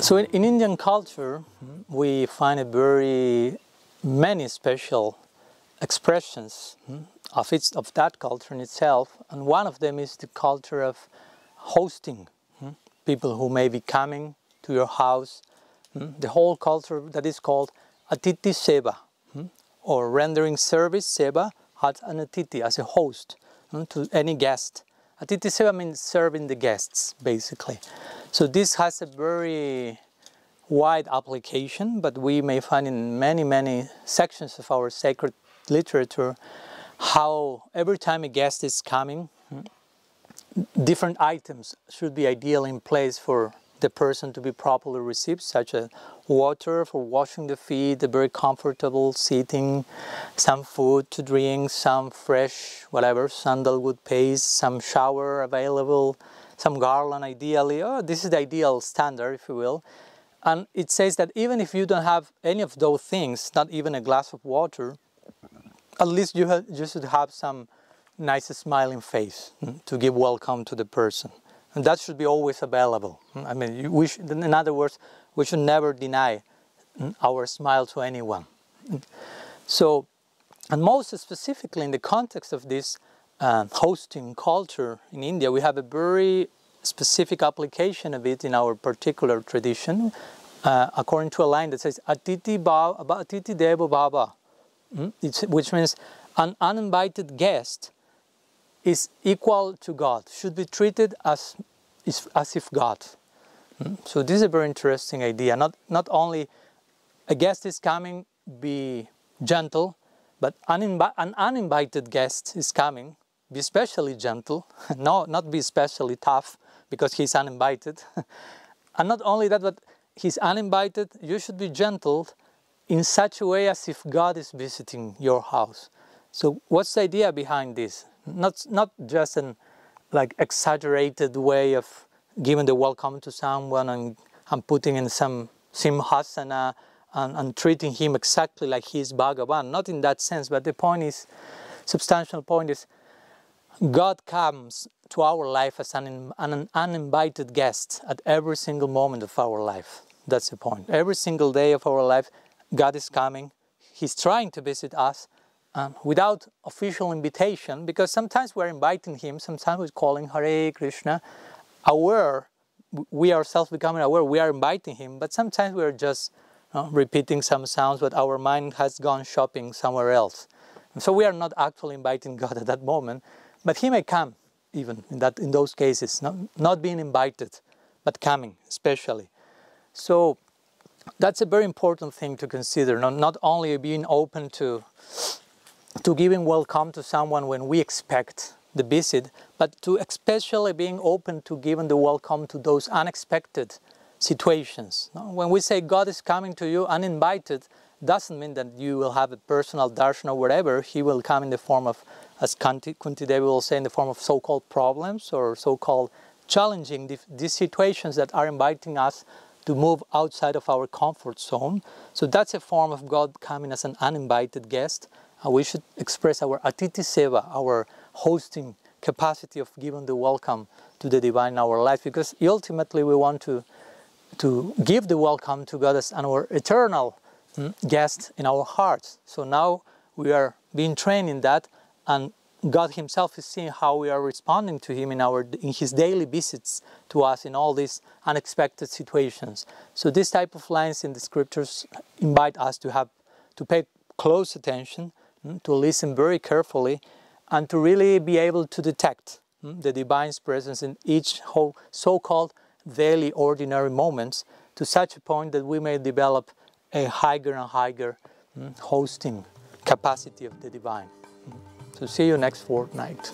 So in Indian culture, we find many special expressions of that culture in itself, and one of them is the culture of hosting people who may be coming to your house. The whole culture that is called Athiti-seva, or rendering service, seva, as an Athiti, as a host to any guest. Athiti-seva means serving the guests, basically. So this has a very wide application, but we may find in many sections of our sacred literature how every time a guest is coming, different items should be ideally in place for the person to be properly received, such as water for washing the feet, a very comfortable seating, some food to drink, some fresh, whatever, sandalwood paste, some shower available, some garland ideally. Oh, this is the ideal standard, if you will. And it says that even if you don't have any of those things, not even a glass of water, at least you should have some nice smiling face to give welcome to the person. And that should be always available. I mean, in other words, we should never deny our smile to anyone. So, and most specifically in the context of this hosting culture in India, we have a very specific application of it in our particular tradition, according to a line that says Athiti-seva bhava, which means an uninvited guest is equal to God, should be treated as if God. So this is a very interesting idea. Not only a guest is coming, be gentle, but an uninvited guest is coming, be especially gentle, no, not be especially tough because he's uninvited. And not only that, but he's uninvited, you should be gentle in such a way as if God is visiting your house. So what's the idea behind this? Not just an exaggerated way of giving the welcome to someone and putting in some simhasana and treating him exactly like he is Bhagavan. Not in that sense, but the point is, substantial point is, God comes to our life as an uninvited guest at every single moment of our life. That's the point. Every single day of our life, God is coming. He's trying to visit us without official invitation, because sometimes we're inviting him, sometimes we're calling Hare Krishna, aware, we ourselves becoming aware we are inviting him, but sometimes we're just repeating some sounds, but our mind has gone shopping somewhere else. And so we are not actually inviting God at that moment, but he may come even in those cases, not being invited, but coming especially. So that's a very important thing to consider, not only being open to giving welcome to someone when we expect the visit, but to especially being open to giving the welcome to those unexpected situations. When we say God is coming to you uninvited, doesn't mean that you will have a personal darshan or whatever. He will come in the form of, as Kunti Devi will say, in the form of so-called problems or so-called challenging these situations that are inviting us to move outside of our comfort zone. So that's a form of God coming as an uninvited guest. We should express our Athiti-seva, our hosting capacity of giving the welcome to the divine in our life, because ultimately we want to give the welcome to God as our eternal guest in our hearts. So now we are being trained in that, and God himself is seeing how we are responding to him in his daily visits to us in all these unexpected situations. So this type of lines in the scriptures invite us to pay close attention, to listen very carefully, and to really be able to detect the divine's presence in each whole so-called daily ordinary moments, to such a point that we may develop a higher and higher hosting capacity of the divine. So see you next fortnight.